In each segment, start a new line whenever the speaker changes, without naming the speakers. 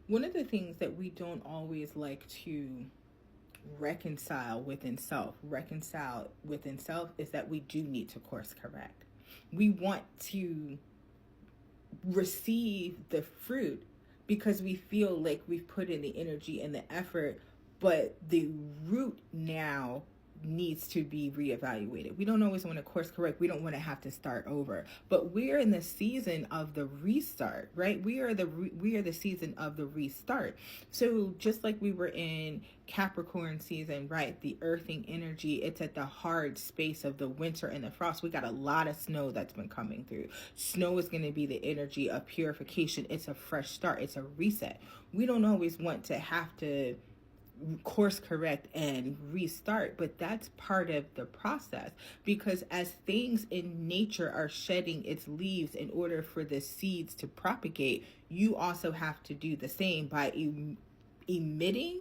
One of the things that we don't always like to reconcile within self is that we do need to course correct. We want to receive the fruit because we feel like we've put in the energy and the effort, but the root now needs to be reevaluated. We don't always want to course correct. We don't want to have to start over. But we're in the season of the restart, right? We are the season of the restart. So just like we were in Capricorn season, right? The earthing energy, it's at the hard space of the winter and the frost. We got a lot of snow that's been coming through. Snow is going to be the energy of purification. It's a fresh start. It's a reset. We don't always want to have to course correct and restart, but that's part of the process, because as things in nature are shedding its leaves in order for the seeds to propagate, you also have to do the same by emitting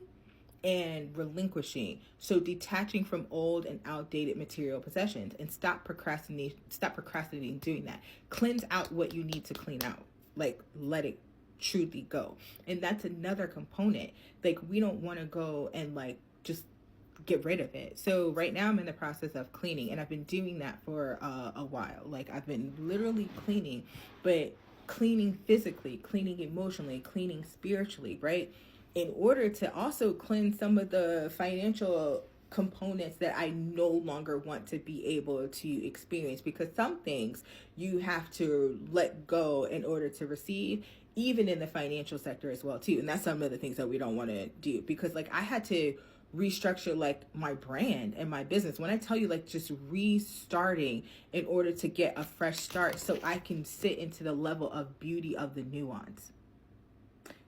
and relinquishing. So detaching from old and outdated material possessions, and stop procrastinating doing that. Cleanse out what you need to clean out. Like, let it truly go. And that's another component. Like, we don't want to go and like just get rid of it. So right now I'm in the process of cleaning, and I've been doing that for a while. Like, I've been literally cleaning, but cleaning physically, cleaning emotionally, cleaning spiritually, right? In order to also cleanse some of the financial components that I no longer want to be able to experience, because some things you have to let go in order to receive, even in the financial sector as well too. And that's some of the things that we don't want to do, because like I had to restructure like my brand and my business. When I tell you like just restarting in order to get a fresh start, so I can sit into the level of beauty of the nuance.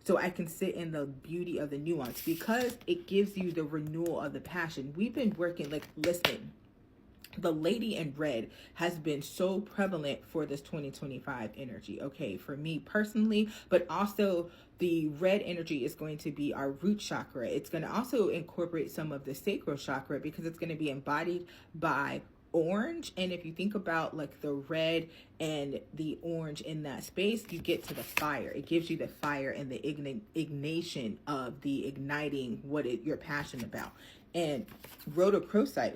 So I can sit in the beauty of the nuance, because it gives you the renewal of the passion. We've been working, like, listen, the lady in red has been so prevalent for this 2025 energy, okay, for me personally, but also the red energy is going to be our root chakra. It's going to also incorporate some of the sacral chakra, because it's going to be embodied by orange. And if you think about like the red and the orange in that space, you get to the fire. It gives you the fire and the ignition of the igniting you're passionate about. And rhodochrosite,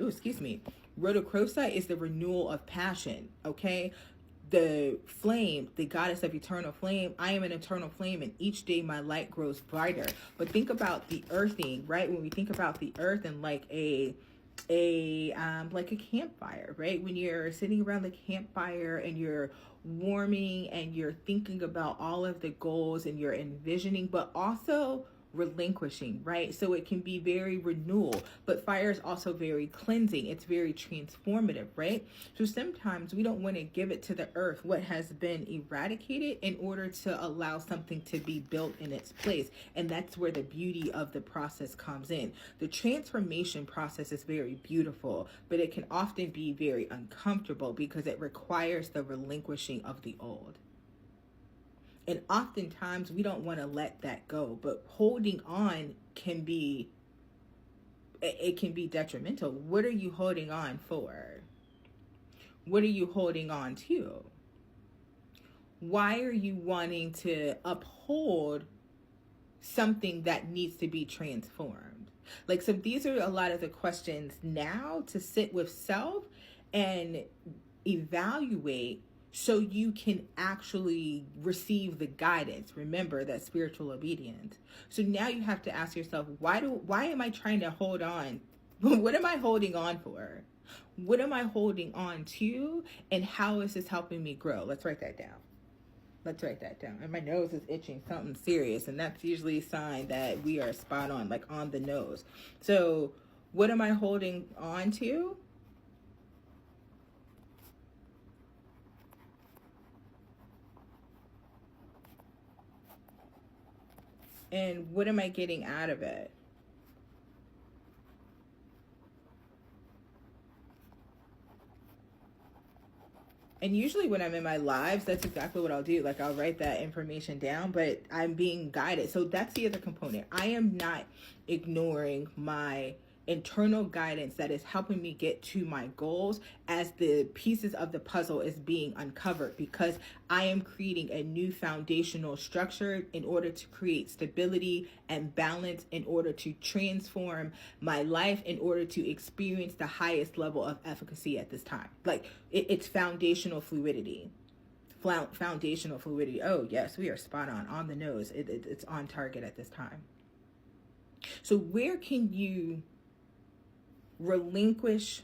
rhodochrosite is the renewal of passion, okay? The flame, the goddess of eternal flame. I am an eternal flame, and each day my light grows brighter. But think about the earthing, right? When we think about the earth and like a campfire, right? When you're sitting around the campfire and you're warming and you're thinking about all of the goals and you're envisioning, but also relinquishing, right? So it can be very renewal, but fire is also very cleansing. It's very transformative, right? So sometimes we don't want to give it to the earth what has been eradicated in order to allow something to be built in its place. And that's where the beauty of the process comes in. The transformation process is very beautiful, but it can often be very uncomfortable because it requires the relinquishing of the old. And oftentimes we don't want to let that go, but holding on can be detrimental. What are you holding on for? What are you holding on to? Why are you wanting to uphold something that needs to be transformed? Like, so these are a lot of the questions now to sit with self and evaluate, so you can actually receive the guidance. Remember that spiritual obedience. So now you have to ask yourself, why am I trying to hold on? What am I holding on for? What am I holding on to? And how is this helping me grow? Let's write that down. And my nose is itching something serious. And that's usually a sign that we are spot on, like on the nose. So what am I holding on to? And what am I getting out of it? And usually when I'm in my lives, that's exactly what I'll do. Like, I'll write that information down, but I'm being guided. So that's the other component. I am not ignoring my internal guidance that is helping me get to my goals as the pieces of the puzzle is being uncovered, because I am creating a new foundational structure in order to create stability and balance, in order to transform my life, in order to experience the highest level of efficacy at this time. Like it's foundational fluidity. Foundational fluidity. Oh yes, we are spot on the nose. It's on target at this time. So where can you relinquish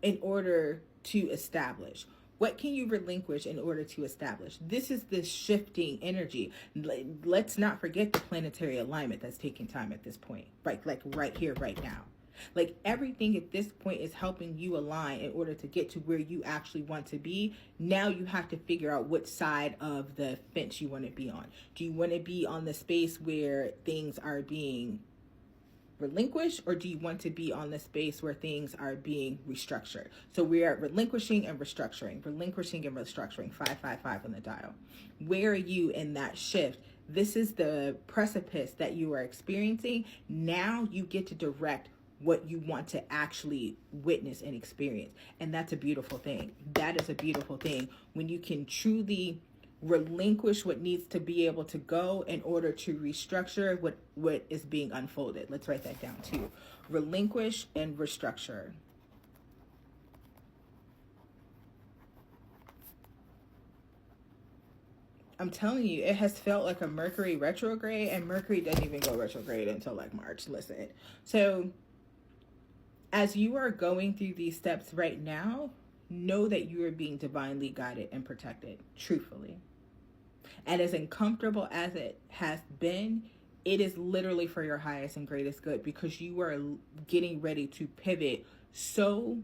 in order to establish? What can you relinquish in order to establish? This is the shifting energy. Let's not forget the planetary alignment that's taking time at this point, like right here, right now. Like everything at this point is helping you align in order to get to where you actually want to be. Now you have to figure out what side of the fence you want to be on. Do you want to be on the space where things are being relinquished, or do you want to be on the space where things are being restructured? So we are relinquishing and restructuring, 555 on the dial. Where are you in that shift? This is the precipice that you are experiencing. Now you get to direct what you want to actually witness and experience. And that's a beautiful thing. That is a beautiful thing when you can truly relinquish what needs to be able to go in order to restructure what is being unfolded. Let's write that down too. Relinquish and restructure. I'm telling you, it has felt like a Mercury retrograde, and Mercury doesn't even go retrograde until like March. Listen. So as you are going through these steps right now, know that you are being divinely guided and protected, truthfully. And as uncomfortable as it has been, it is literally for your highest and greatest good, because you are getting ready to pivot so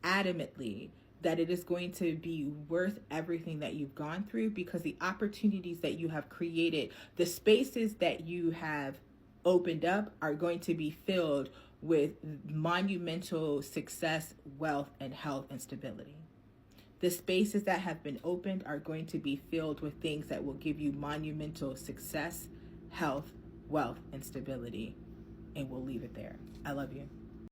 adamantly that it is going to be worth everything that you've gone through, because the opportunities that you have created, the spaces that you have opened up are going to be filled with monumental success, wealth, and health and stability. The spaces that have been opened are going to be filled with things that will give you monumental success, health, wealth, and stability. And we'll leave it there. I love you.